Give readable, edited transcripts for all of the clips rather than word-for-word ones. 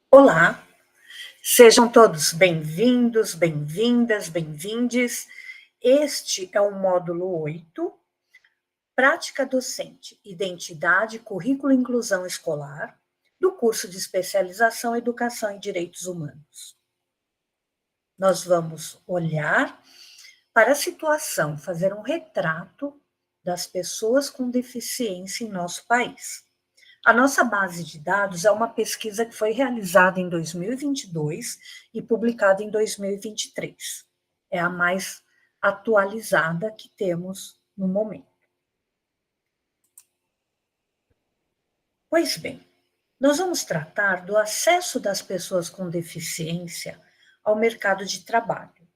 Olá, sejam todos bem-vindos, bem-vindas, bem-vindes. Este é o módulo 8, Prática Docente, Identidade, Currículo e Inclusão Escolar, do curso de especialização Educação e Direitos Humanos. Nós vamos olhar para a situação, fazer um retrato das pessoas com deficiência em nosso país. A nossa base de dados é uma pesquisa que foi realizada em 2022 e publicada em 2023. É a mais atualizada que temos no momento. Pois bem, nós vamos tratar do acesso das pessoas com deficiência ao mercado de trabalho,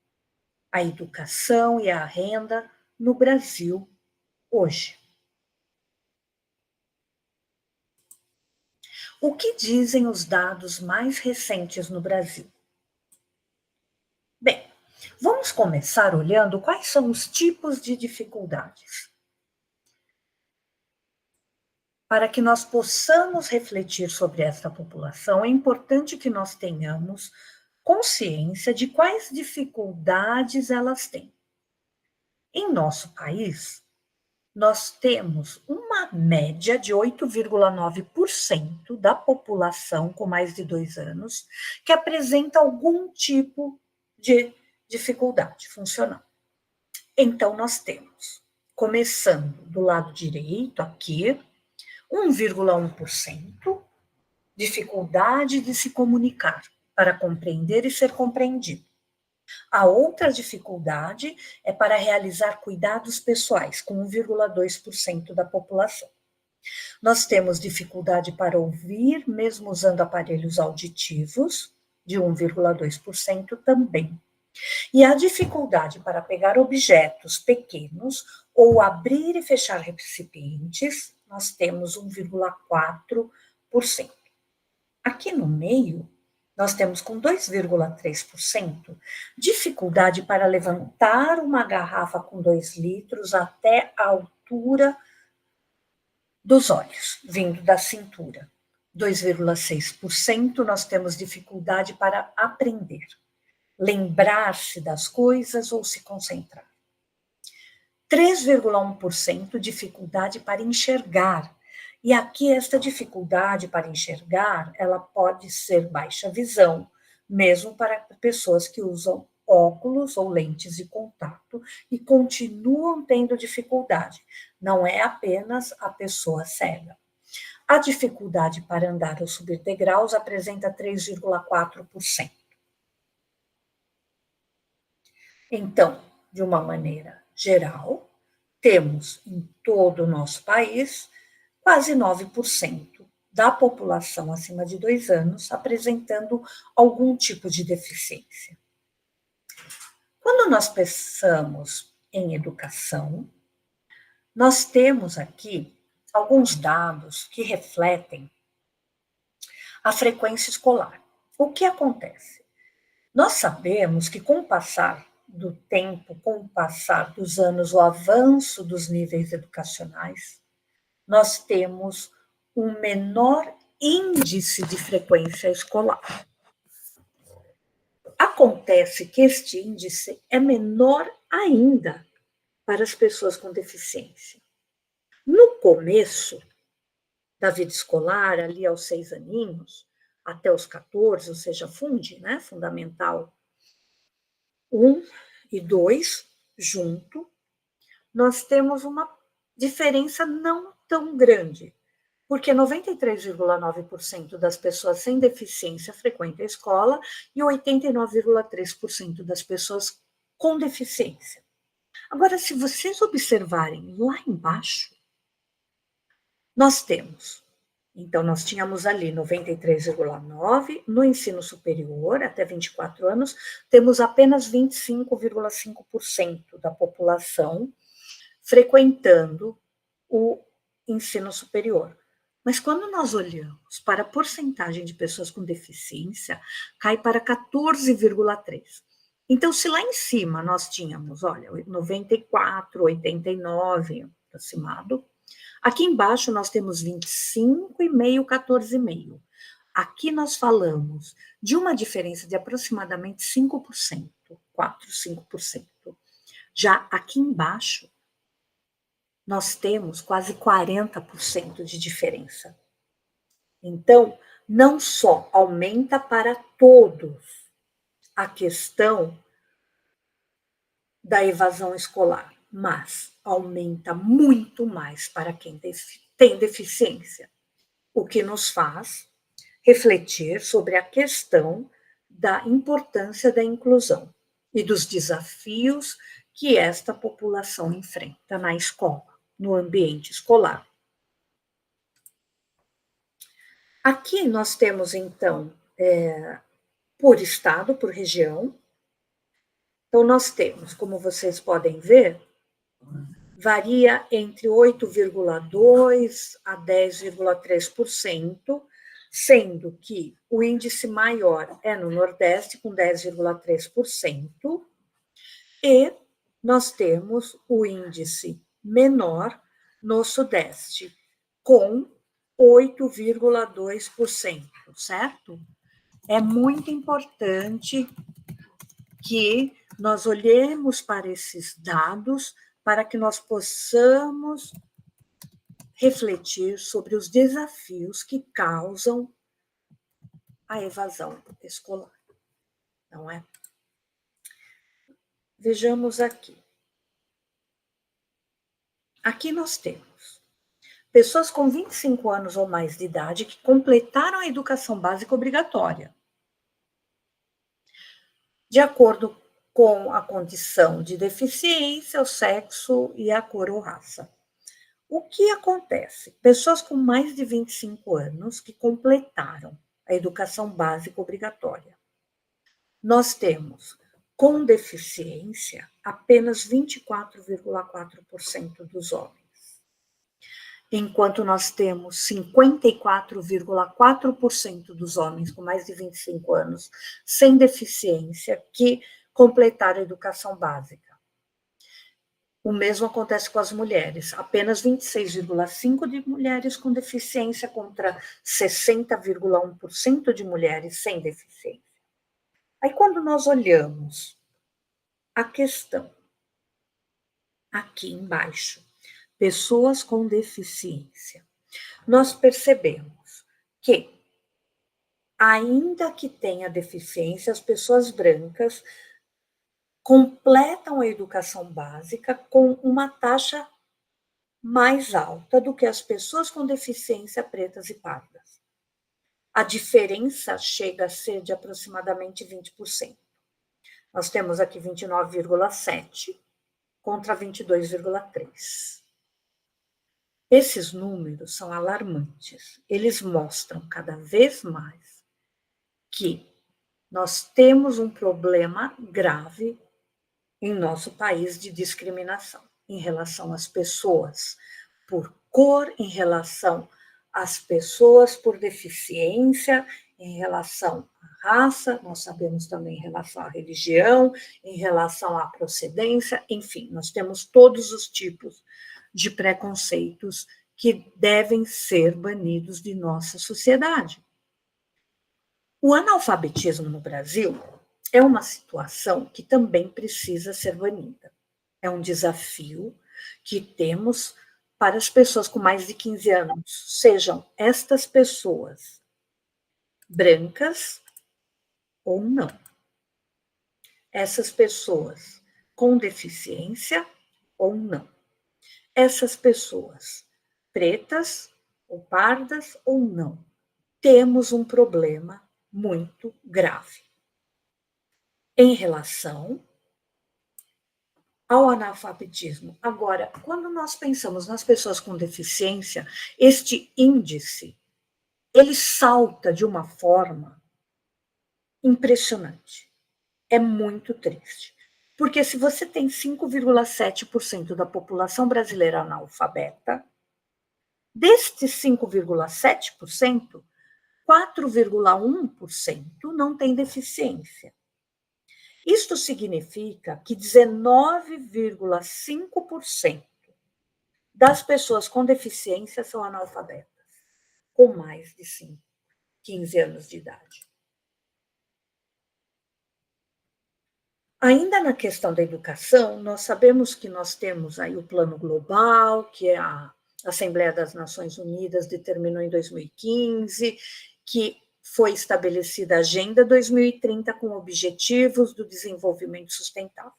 à educação e à renda no Brasil hoje. O que dizem os dados mais recentes no Brasil? Bem, vamos começar olhando quais são os tipos de dificuldades. Para que nós possamos refletir sobre essa população, é importante que nós tenhamos consciência de quais dificuldades elas têm. Em nosso país, nós temos uma média de 8,9% da população com mais de 2 anos que apresenta algum tipo de dificuldade funcional. Então, nós temos, começando do lado direito, aqui, 1,1% dificuldade de se comunicar, para compreender e ser compreendido. A outra dificuldade é para realizar cuidados pessoais, com 1,2% da população. Nós temos dificuldade para ouvir, mesmo usando aparelhos auditivos, de 1,2% também. E a dificuldade para pegar objetos pequenos ou abrir e fechar recipientes, nós temos 1,4%. Aqui no meio, nós temos com 2,3% dificuldade para levantar uma garrafa com 2 litros até a altura dos olhos, vindo da cintura. 2,6% nós temos dificuldade para aprender, lembrar-se das coisas ou se concentrar. 3,1% dificuldade para enxergar. E aqui esta dificuldade para enxergar, ela pode ser baixa visão, mesmo para pessoas que usam óculos ou lentes de contato e continuam tendo dificuldade. Não é apenas a pessoa cega. A dificuldade para andar ou subir degraus apresenta 3,4%. Então, de uma maneira geral, temos em todo o nosso país quase 9% da população acima de 2 anos apresentando algum tipo de deficiência. Quando nós pensamos em educação, nós temos aqui alguns dados que refletem a frequência escolar. O que acontece? Nós sabemos que com o passar do tempo, com o passar dos anos, o avanço dos níveis educacionais, nós temos um menor índice de frequência escolar. Acontece que este índice é menor ainda para as pessoas com deficiência. No começo da vida escolar, ali aos 6 aninhos, até os 14, ou seja, né, fundamental 1 e 2, junto, nós temos uma diferença não tão grande, porque 93,9% das pessoas sem deficiência frequentam a escola e 89,3% das pessoas com deficiência. Agora, se vocês observarem lá embaixo, nós temos, então nós tínhamos ali 93,9%, no ensino superior, até 24 anos, temos apenas 25,5% da população frequentando o ensino superior. Mas quando nós olhamos para a porcentagem de pessoas com deficiência, cai para 14,3%. Então, se lá em cima nós tínhamos, olha, 94, 89 aproximado, Aqui embaixo nós temos 25,5, 14,5. Aqui nós falamos de uma diferença de aproximadamente 5%, 4, 5%. Já aqui embaixo, nós temos quase 40% de diferença. Então, não só aumenta para todos a questão da evasão escolar, mas aumenta muito mais para quem tem deficiência, o que nos faz refletir sobre a questão da importância da inclusão e dos desafios que esta população enfrenta na escola, no ambiente escolar. Aqui nós temos, então, por estado, por região. Então, nós temos, como vocês podem ver, varia entre 8,2% a 10,3%, sendo que o índice maior é no Nordeste, com 10,3%, e nós temos o índice menor no Sudeste, com 8,2%, certo? É muito importante que nós olhemos para esses dados para que nós possamos refletir sobre os desafios que causam a evasão escolar, não é? Vejamos aqui. Aqui nós temos pessoas com 25 anos ou mais de idade que completaram a educação básica obrigatória, de acordo com a condição de deficiência, o sexo e a cor ou raça. O que acontece? Pessoas com mais de 25 anos que completaram a educação básica obrigatória. Nós temos, com deficiência, apenas 24,4% dos homens, enquanto nós temos 54,4% dos homens com mais de 25 anos sem deficiência que completaram a educação básica. O mesmo acontece com as mulheres, apenas 26,5% de mulheres com deficiência contra 60,1% de mulheres sem deficiência. Aí, quando nós olhamos a questão aqui embaixo, pessoas com deficiência, nós percebemos que, ainda que tenha deficiência, as pessoas brancas completam a educação básica com uma taxa mais alta do que as pessoas com deficiência pretas e pardas. A diferença chega a ser de aproximadamente 20%. Nós temos aqui 29,7% contra 22,3%. Esses números são alarmantes. Eles mostram cada vez mais que nós temos um problema grave em nosso país de discriminação em relação às pessoas por cor, em relação às pessoas por deficiência, em relação à raça, nós sabemos também em relação à religião, em relação à procedência, enfim, nós temos todos os tipos de preconceitos que devem ser banidos de nossa sociedade. O analfabetismo no Brasil é uma situação que também precisa ser banida. É um desafio que temos para as pessoas com mais de 15 anos, sejam estas pessoas brancas ou não. Essas pessoas com deficiência ou não. Essas pessoas pretas ou pardas ou não. Temos um problema muito grave em relação ao analfabetismo. Agora, quando nós pensamos nas pessoas com deficiência, este índice, ele salta de uma forma impressionante. É muito triste. Porque se você tem 5,7% da população brasileira analfabeta, destes 5,7%, 4,1% não tem deficiência. Isto significa que 19,5% das pessoas com deficiência são analfabetas, com mais de 15 anos de idade. Ainda na questão da educação, nós sabemos que nós temos aí o Plano Global, que a Assembleia das Nações Unidas determinou em 2015, que foi estabelecida a Agenda 2030 com objetivos do desenvolvimento sustentável.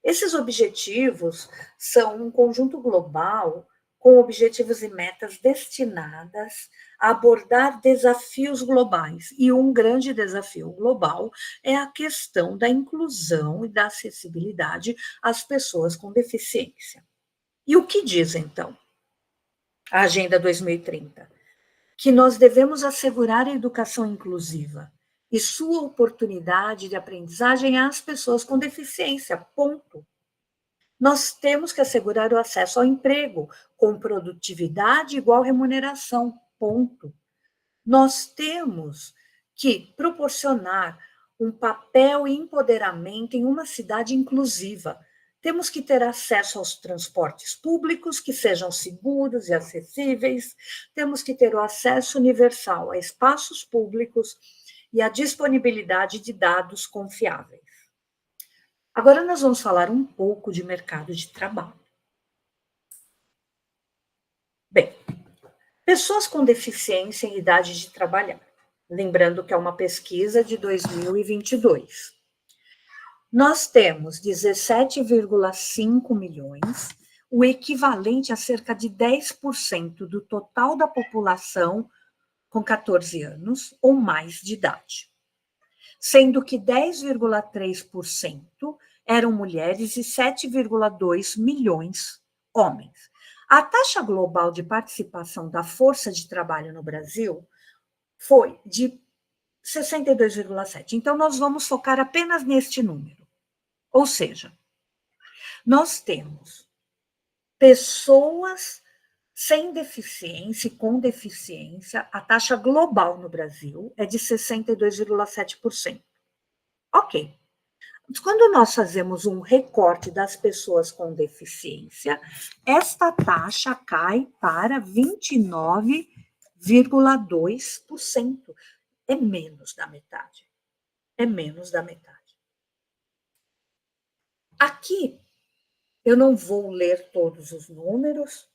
Esses objetivos são um conjunto global com objetivos e metas destinadas a abordar desafios globais. E um grande desafio global é a questão da inclusão e da acessibilidade às pessoas com deficiência. E o que diz, então, a Agenda 2030? Que nós devemos assegurar a educação inclusiva e sua oportunidade de aprendizagem às pessoas com deficiência, ponto. Nós temos que assegurar o acesso ao emprego com produtividade e igual remuneração, ponto. Nós temos que proporcionar um papel e empoderamento em uma cidade inclusiva. Temos que ter acesso aos transportes públicos que sejam seguros e acessíveis, temos que ter o acesso universal a espaços públicos e a disponibilidade de dados confiáveis. Agora nós vamos falar um pouco de mercado de trabalho. Bem, pessoas com deficiência em idade de trabalhar. Lembrando que é uma pesquisa de 2022. Nós temos 17,5 milhões, o equivalente a cerca de 10% do total da população com 14 anos ou mais de idade, sendo que 10,3% eram mulheres e 7,2 milhões homens. A taxa global de participação da força de trabalho no Brasil foi de 62,7. Então, nós vamos focar apenas neste número. Ou seja, nós temos pessoas sem deficiência e com deficiência, a taxa global no Brasil é de 62,7%. Ok. Quando nós fazemos um recorte das pessoas com deficiência, esta taxa cai para 29,2%. É menos da metade. É menos da metade. Aqui, eu não vou ler todos os números,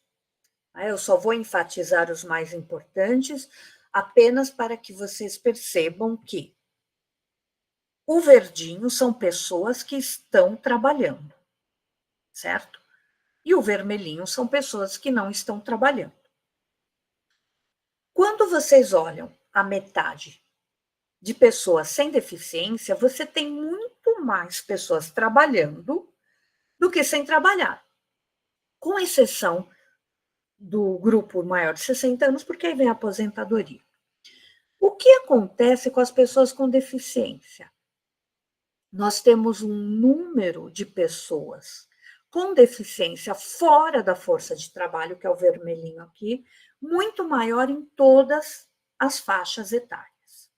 eu só vou enfatizar os mais importantes, apenas para que vocês percebam que o verdinho são pessoas que estão trabalhando, certo? E o vermelhinho são pessoas que não estão trabalhando. Quando vocês olham a metade de pessoas sem deficiência, você tem muito mais pessoas trabalhando do que sem trabalhar, com exceção do grupo maior de 60 anos, porque aí vem a aposentadoria. O que acontece com as pessoas com deficiência? Nós temos um número de pessoas com deficiência fora da força de trabalho, que é o vermelhinho aqui, muito maior em todas as faixas etárias.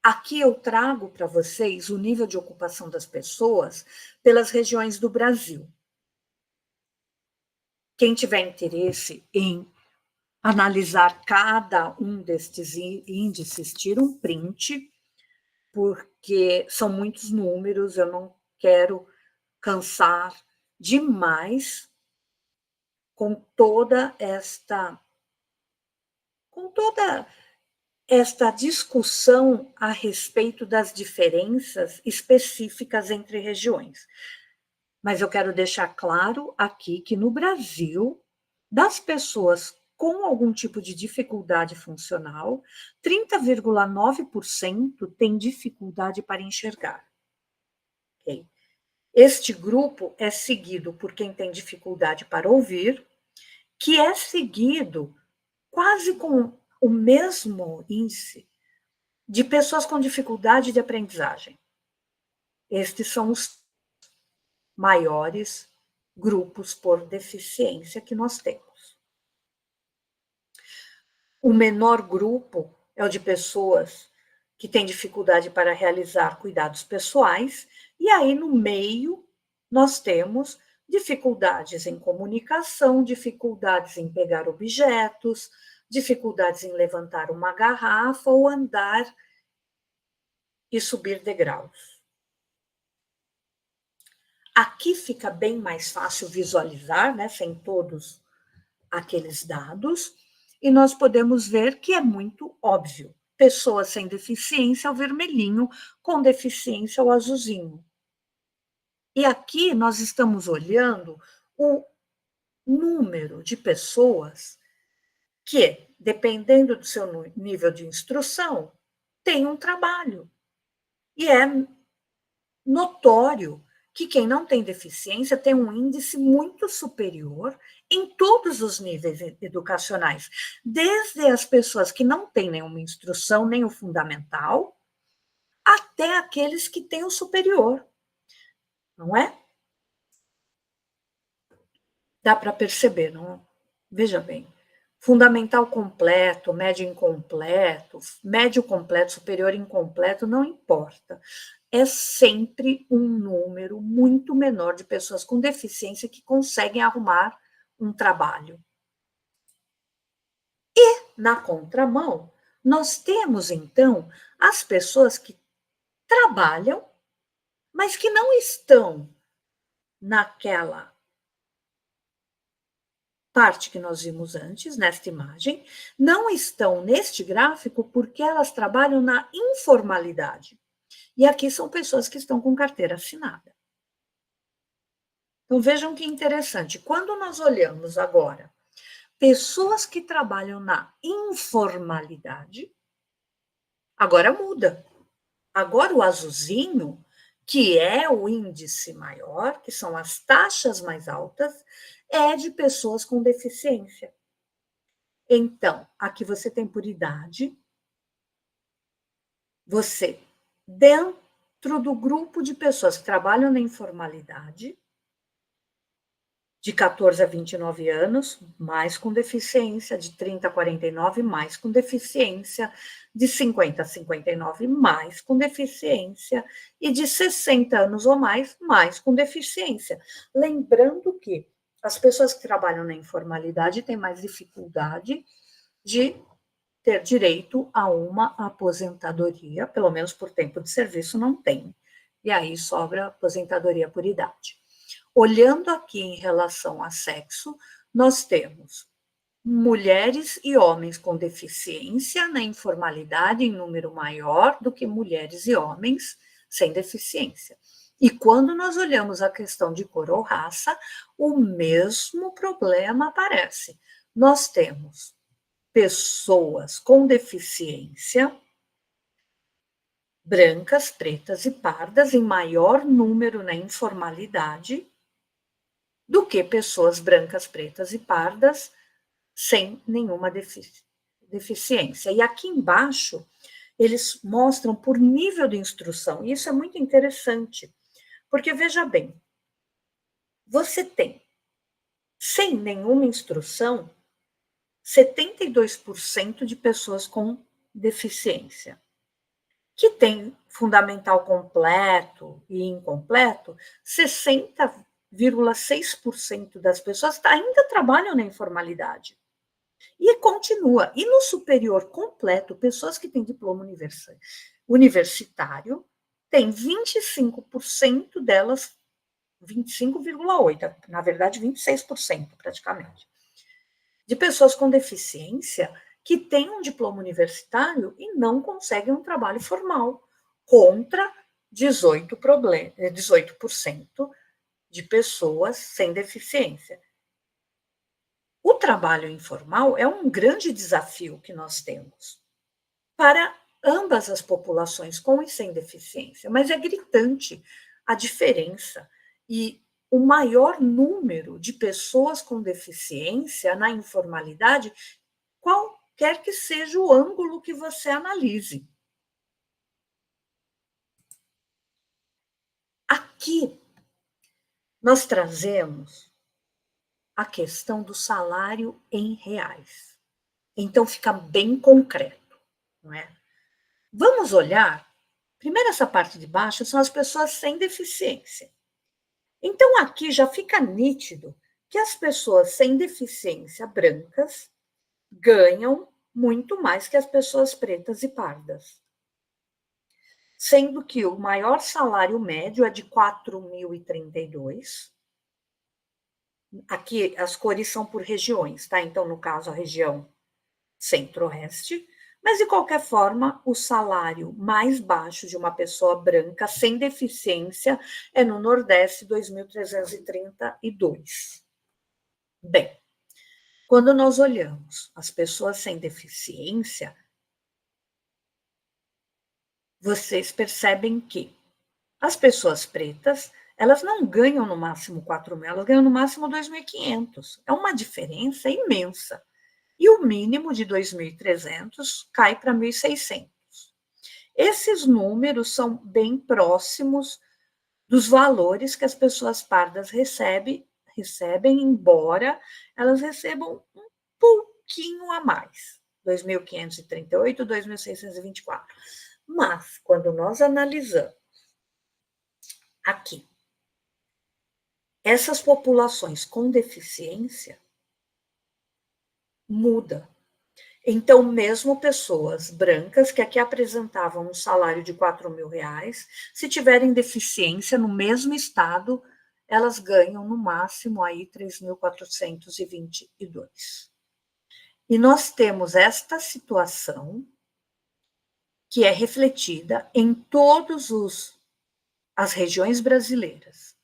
Aqui eu trago para vocês o nível de ocupação das pessoas pelas regiões do Brasil. Quem tiver interesse em analisar cada um destes índices, tira um print, porque são muitos números, eu não quero cansar demais com toda esta discussão a respeito das diferenças específicas entre regiões. Mas eu quero deixar claro aqui que no Brasil, das pessoas com algum tipo de dificuldade funcional, 30,9% tem dificuldade para enxergar. Okay? Este grupo é seguido por quem tem dificuldade para ouvir, que é seguido quase com o mesmo índice de pessoas com dificuldade de aprendizagem. Estes são os maiores grupos por deficiência que nós temos. O menor grupo é o de pessoas que têm dificuldade para realizar cuidados pessoais, e aí no meio nós temos dificuldades em comunicação, dificuldades em pegar objetos, dificuldades em levantar uma garrafa ou andar e subir degraus. Aqui fica bem mais fácil visualizar, né, sem todos aqueles dados, e nós podemos ver que é muito óbvio. Pessoas sem deficiência, o vermelhinho, com deficiência, o azulzinho. E aqui nós estamos olhando o número de pessoas que, dependendo do seu nível de instrução, tem um trabalho. E é notório que quem não tem deficiência tem um índice muito superior em todos os níveis educacionais, desde as pessoas que não têm nenhuma instrução, nem o fundamental, até aqueles que têm o superior, não é? Dá para perceber, não? Veja bem, fundamental completo, médio incompleto, médio completo, superior incompleto, não importa. É sempre um número muito menor de pessoas com deficiência que conseguem arrumar um trabalho. E, na contramão, nós temos, então, as pessoas que trabalham, mas que não estão naquela parte que nós vimos antes, nesta imagem, não estão neste gráfico porque elas trabalham na informalidade. E aqui são pessoas que estão com carteira assinada. Então vejam que interessante. Quando nós olhamos agora pessoas que trabalham na informalidade, agora muda. Agora o azulzinho, que é o índice maior, que são as taxas mais altas, é de pessoas com deficiência. Então, aqui você tem por idade, você, dentro do grupo de pessoas que trabalham na informalidade, de 14 a 29 anos, mais com deficiência, de 30 a 49, mais com deficiência, de 50 a 59, mais com deficiência, e de 60 anos ou mais, mais com deficiência. Lembrando que as pessoas que trabalham na informalidade têm mais dificuldade de ter direito a uma aposentadoria, pelo menos por tempo de serviço não tem. E aí sobra aposentadoria por idade. Olhando aqui em relação a sexo, nós temos mulheres e homens com deficiência na informalidade em número maior do que mulheres e homens sem deficiência. E quando nós olhamos a questão de cor ou raça, o mesmo problema aparece. Nós temos pessoas com deficiência, brancas, pretas e pardas, em maior número na informalidade, do que pessoas brancas, pretas e pardas sem nenhuma deficiência. E aqui embaixo, eles mostram por nível de instrução, e isso é muito interessante, porque veja bem, você tem, sem nenhuma instrução, 72% de pessoas com deficiência, que tem fundamental completo e incompleto, 60,6% das pessoas ainda trabalham na informalidade. E continua. E no superior completo, pessoas que têm diploma universitário, tem 25% delas, 25,8%, na verdade 26% praticamente, de pessoas com deficiência que têm um diploma universitário e não conseguem um trabalho formal, contra 18% de pessoas sem deficiência. O trabalho informal é um grande desafio que nós temos para ambas as populações, com e sem deficiência, mas é gritante a diferença e o maior número de pessoas com deficiência na informalidade, qualquer que seja o ângulo que você analise. Aqui, nós trazemos a questão do salário em reais. Então, fica bem concreto, não é? Vamos olhar, primeiro essa parte de baixo são as pessoas sem deficiência. Então, aqui já fica nítido que as pessoas sem deficiência brancas ganham muito mais que as pessoas pretas e pardas. Sendo que o maior salário médio é de 4.032. Aqui as cores são por regiões, tá? Então, no caso, a região Centro-Oeste. Mas, de qualquer forma, o salário mais baixo de uma pessoa branca sem deficiência é no Nordeste, 2.332. Bem, quando nós olhamos as pessoas sem deficiência, vocês percebem que as pessoas pretas, elas não ganham no máximo 4.000, elas ganham no máximo 2.500. É uma diferença imensa. E o mínimo de 2.300 cai para 1.600. Esses números são bem próximos dos valores que as pessoas pardas recebem, embora elas recebam um pouquinho a mais, 2.538, 2.624. Mas, quando nós analisamos aqui essas populações com deficiência, muda. Então, mesmo pessoas brancas que aqui apresentavam um salário de 4.000 reais, se tiverem deficiência no mesmo estado, elas ganham no máximo aí 3.422. E nós temos esta situação que é refletida em todas as regiões brasileiras.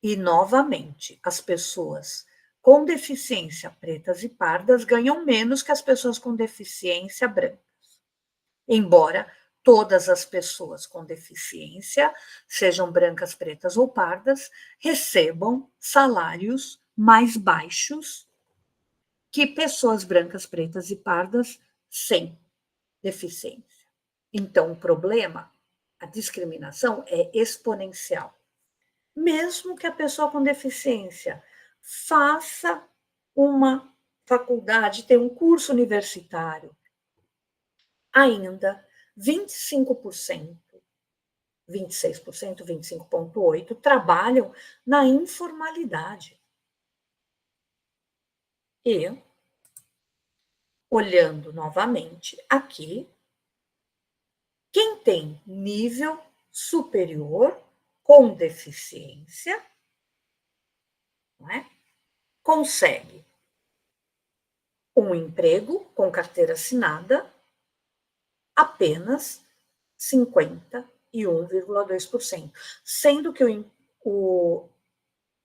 E, novamente, as pessoas com deficiência pretas e pardas ganham menos que as pessoas com deficiência brancas. Embora todas as pessoas com deficiência, sejam brancas, pretas ou pardas, recebam salários mais baixos que pessoas brancas, pretas e pardas sem deficiência. Então, o problema, a discriminação é exponencial. Mesmo que a pessoa com deficiência faça uma faculdade, tenha um curso universitário, ainda 25%, 26%, 25,8% trabalham na informalidade. E, olhando novamente aqui, quem tem nível superior com deficiência, não é? Consegue um emprego com carteira assinada apenas 51,2%, sendo que o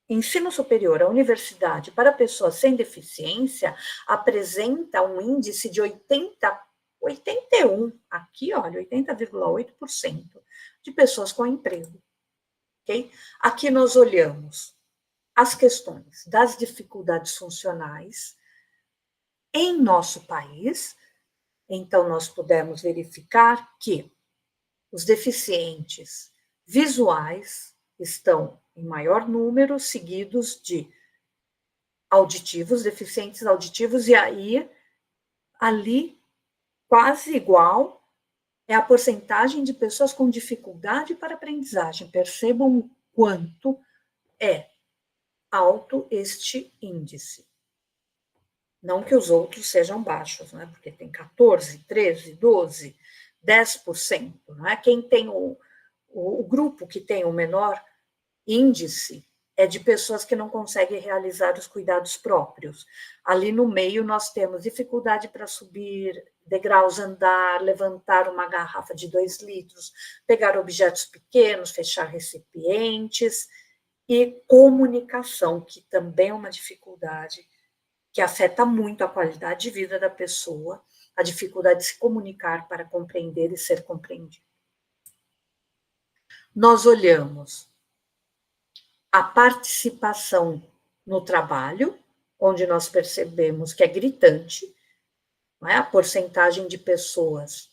ensino superior, a universidade, para pessoas sem deficiência, apresenta um índice de 81, aqui, olha, 80,8% de pessoas com emprego. Okay? Aqui nós olhamos as questões das dificuldades funcionais em nosso país, então nós pudemos verificar que os deficientes visuais estão em maior número, seguidos de auditivos, deficientes auditivos, e aí, ali, quase igual, é a porcentagem de pessoas com dificuldade para aprendizagem. Percebam o quanto é alto este índice. Não que os outros sejam baixos, né? Porque tem 14, 13, 12, 10%. Não é? Quem tem o grupo que tem o menor índice é de pessoas que não conseguem realizar os cuidados próprios. Ali no meio nós temos dificuldade para subir degraus, andar, levantar uma garrafa de 2 litros, pegar objetos pequenos, fechar recipientes, e comunicação, que também é uma dificuldade que afeta muito a qualidade de vida da pessoa, a dificuldade de se comunicar para compreender e ser compreendido. Nós olhamos a participação no trabalho, onde nós percebemos que é gritante, não é? A porcentagem de pessoas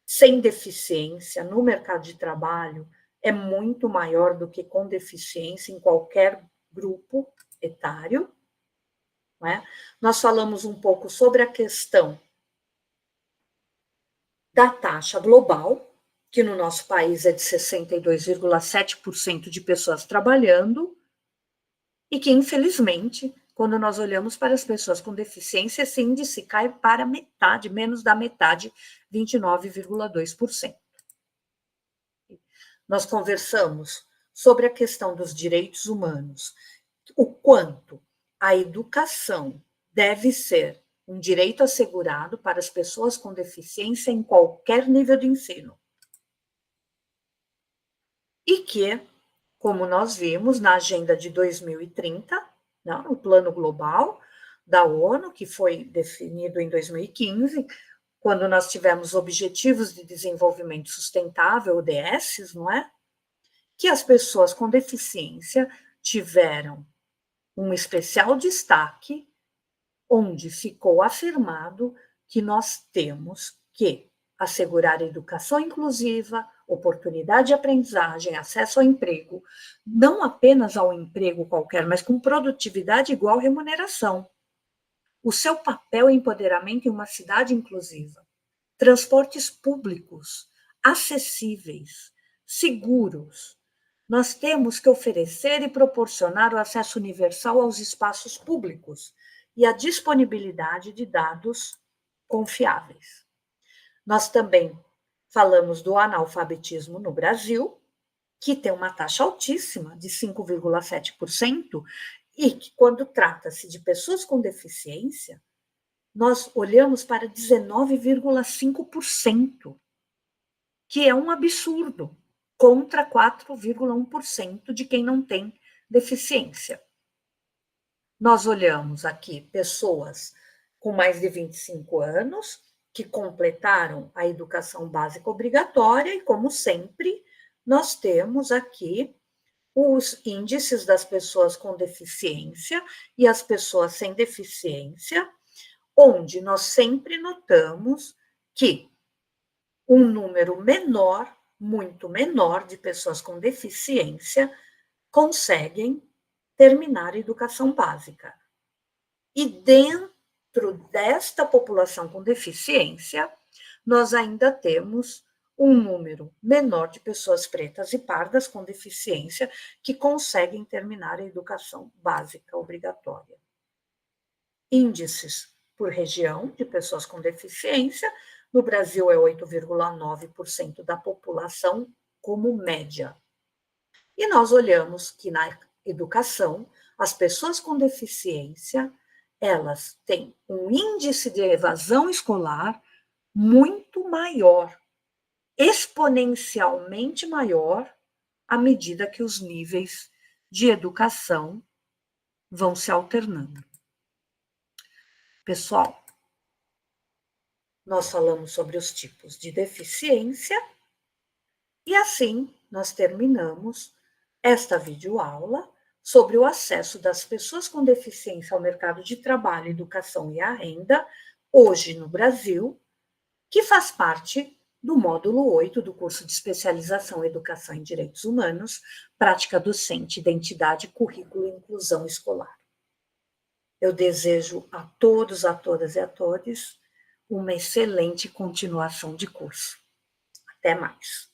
sem deficiência no mercado de trabalho é muito maior do que com deficiência em qualquer grupo etário. Não é? Nós falamos um pouco sobre a questão da taxa global, que no nosso país é de 62,7% de pessoas trabalhando, e que, infelizmente, quando nós olhamos para as pessoas com deficiência, esse índice cai para metade, menos da metade, 29,2%. Nós conversamos sobre a questão dos direitos humanos, o quanto a educação deve ser um direito assegurado para as pessoas com deficiência em qualquer nível de ensino. E que, como nós vimos na Agenda de 2030, né, o Plano Global da ONU, que foi definido em 2015, quando nós tivemos Objetivos de Desenvolvimento Sustentável, ODS, não é? Que as pessoas com deficiência tiveram um especial destaque, onde ficou afirmado que nós temos que assegurar educação inclusiva, oportunidade de aprendizagem, acesso ao emprego, não apenas ao emprego qualquer, mas com produtividade igual remuneração. O seu papel e empoderamento em uma cidade inclusiva, transportes públicos acessíveis, seguros. Nós temos que oferecer e proporcionar o acesso universal aos espaços públicos e a disponibilidade de dados confiáveis. Nós também falamos do analfabetismo no Brasil, que tem uma taxa altíssima, de 5,7%, e que, quando trata-se de pessoas com deficiência, nós olhamos para 19,5%, que é um absurdo, contra 4,1% de quem não tem deficiência. Nós olhamos aqui pessoas com mais de 25 anos, que completaram a educação básica obrigatória, e, como sempre, nós temos aqui os índices das pessoas com deficiência e as pessoas sem deficiência, onde nós sempre notamos que um número menor, muito menor, de pessoas com deficiência conseguem terminar a educação básica. E dentro desta população com deficiência, nós ainda temos um número menor de pessoas pretas e pardas com deficiência que conseguem terminar a educação básica obrigatória. Índices por região de pessoas com deficiência, no Brasil é 8,9% da população como média. E nós olhamos que na educação, as pessoas com deficiência, elas têm um índice de evasão escolar muito maior, exponencialmente maior, à medida que os níveis de educação vão se alternando. Pessoal, nós falamos sobre os tipos de deficiência e assim nós terminamos esta videoaula sobre o acesso das pessoas com deficiência ao mercado de trabalho, educação e à renda, hoje no Brasil, que faz parte do módulo 8 do curso de especialização em Educação em Direitos Humanos, Prática Docente, Identidade, Currículo e Inclusão Escolar. Eu desejo a todos, a todas e a todos uma excelente continuação de curso. Até mais.